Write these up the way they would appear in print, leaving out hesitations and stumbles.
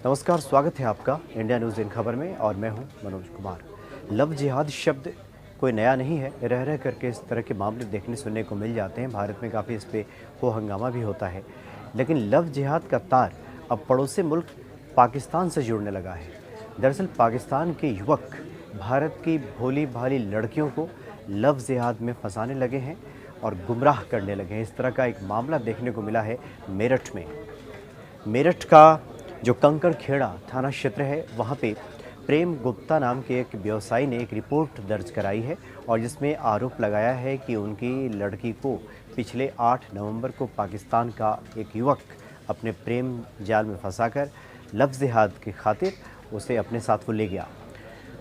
नमस्कार, स्वागत है आपका इंडिया न्यूज़ इन खबर में और मैं हूं मनोज कुमार। लव जिहाद शब्द कोई नया नहीं है, रह रह करके इस तरह के मामले देखने सुनने को मिल जाते हैं। भारत में काफ़ी इस पे हो हंगामा भी होता है, लेकिन लव जिहाद का तार अब पड़ोसी मुल्क पाकिस्तान से जुड़ने लगा है। दरअसल पाकिस्तान के युवक भारत की भोली भाली लड़कियों को लव जिहाद में फंसाने लगे हैं और गुमराह करने लगे हैं। इस तरह का एक मामला देखने को मिला है मेरठ में। मेरठ का जो कंकड़ खेड़ा थाना क्षेत्र है, वहाँ पे प्रेम गुप्ता नाम के एक व्यवसायी ने एक रिपोर्ट दर्ज कराई है और जिसमें आरोप लगाया है कि उनकी लड़की को पिछले 8 नवंबर को पाकिस्तान का एक युवक अपने प्रेम जाल में फंसाकर लव जिहाद की खातिर उसे अपने साथ वो ले गया।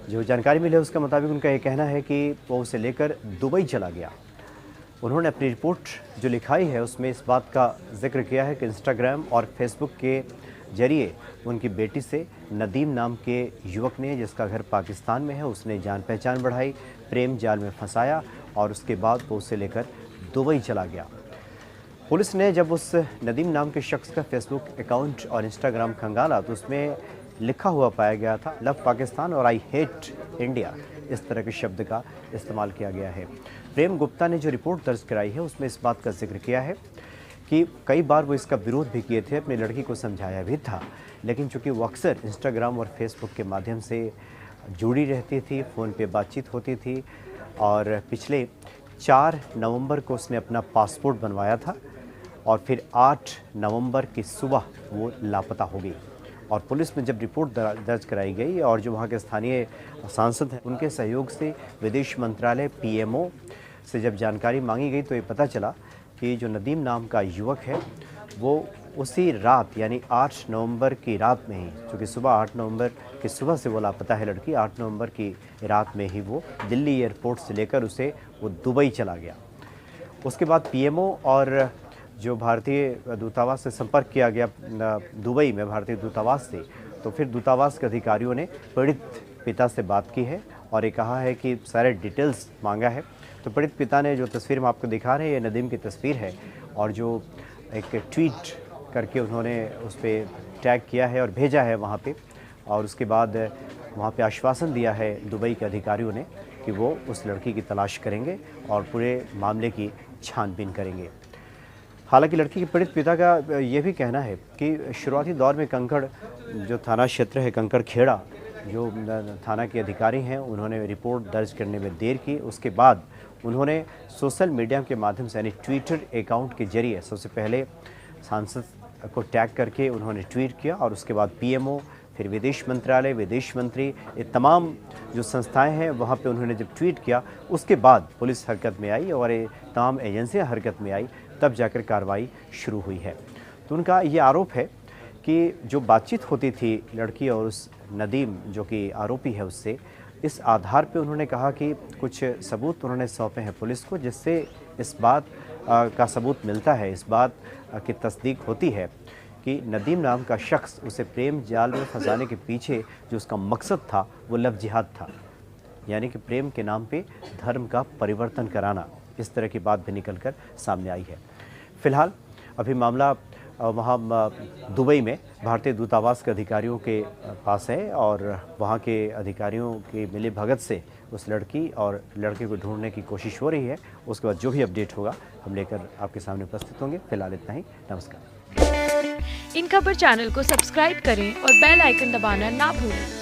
जो जानकारी मिली है उसके मुताबिक उनका ये कहना है कि वो उसे लेकर दुबई चला गया। उन्होंने अपनी रिपोर्ट जो लिखाई है उसमें इस बात का जिक्र किया है कि इंस्टाग्राम और फेसबुक के जरिए उनकी बेटी से नदीम नाम के युवक ने, जिसका घर पाकिस्तान में है, उसने जान पहचान बढ़ाई, प्रेम जाल में फंसाया और उसके बाद वो उसे लेकर दुबई चला गया। पुलिस ने जब उस नदीम नाम के शख्स का फेसबुक अकाउंट और इंस्टाग्राम खंगाला तो उसमें लिखा हुआ पाया गया था लव पाकिस्तान और आई हेट इंडिया, इस तरह के शब्द का इस्तेमाल किया गया है। प्रेम गुप्ता ने जो रिपोर्ट दर्ज कराई है उसमें इस बात का जिक्र किया है कि कई बार वो इसका विरोध भी किए थे, अपनी लड़की को समझाया भी था, लेकिन चूंकि वो अक्सर इंस्टाग्राम और फेसबुक के माध्यम से जुड़ी रहती थी, फ़ोन पे बातचीत होती थी और पिछले 4 नवंबर को उसने अपना पासपोर्ट बनवाया था और फिर 8 नवंबर की सुबह वो लापता हो गई। और पुलिस में जब रिपोर्ट दर्ज कराई गई और जो वहाँ के स्थानीय सांसद हैं उनके सहयोग से विदेश मंत्रालय PMO से जब जानकारी मांगी गई तो ये पता चला कि जो नदीम नाम का युवक है वो उसी रात यानी 8 नवंबर की रात में ही, चूँकि सुबह 8 नवंबर की सुबह से वो लापता है लड़की, 8 नवंबर की रात में ही वो दिल्ली एयरपोर्ट से लेकर उसे वो दुबई चला गया। उसके बाद PMO और जो भारतीय दूतावास से संपर्क किया गया दुबई में भारतीय दूतावास से, तो फिर दूतावास के अधिकारियों ने पीड़ित पिता से बात की है और ये कहा है कि सारे डिटेल्स मांगा है। तो पीड़ित पिता ने जो तस्वीर हम आपको दिखा रहे हैं ये नदीम की तस्वीर है और जो एक ट्वीट करके उन्होंने उस पर टैग किया है और भेजा है वहाँ पे, और उसके बाद वहाँ पे आश्वासन दिया है दुबई के अधिकारियों ने कि वो उस लड़की की तलाश करेंगे और पूरे मामले की छानबीन करेंगे। हालांकि लड़की के पीड़ित पिता का ये भी कहना है कि शुरुआती दौर में कंकड़ जो थाना क्षेत्र है, कंकड़ खेड़ा, जो थाना के अधिकारी हैं उन्होंने रिपोर्ट दर्ज करने में देर की। उसके बाद उन्होंने सोशल मीडिया के माध्यम से यानी ट्विटर अकाउंट के जरिए सबसे पहले सांसद को टैग करके उन्होंने ट्वीट किया और उसके बाद PMO, फिर विदेश मंत्रालय, विदेश मंत्री, ये तमाम जो संस्थाएं हैं वहाँ पे उन्होंने जब ट्वीट किया उसके बाद पुलिस हरकत में आई और ये तमाम एजेंसियाँ हरकत में आई, तब जाकर कार्रवाई शुरू हुई है। तो उनका ये आरोप है कि जो बातचीत होती थी लड़की और उस नदीम जो कि आरोपी है उससे, इस आधार पे उन्होंने कहा कि कुछ सबूत उन्होंने सौंपे हैं पुलिस को, जिससे इस बात का सबूत मिलता है, इस बात की तस्दीक होती है कि नदीम नाम का शख्स उसे प्रेम जाल में फंसाने के पीछे जो उसका मकसद था वो लव जिहाद था, यानी कि प्रेम के नाम पे धर्म का परिवर्तन कराना। इस तरह की बात भी निकल कर सामने आई है। फिलहाल अभी मामला वहाँ दुबई में भारतीय दूतावास के अधिकारियों के पास है और वहाँ के अधिकारियों की मिली भगत से उस लड़की और लड़के को ढूंढने की कोशिश हो रही है। उसके बाद जो भी अपडेट होगा हम लेकर आपके सामने उपस्थित होंगे। फिलहाल इतना ही, नमस्कार। इन खबर चैनल को सब्सक्राइब करें और बेल आइकन दबाना ना भूलें।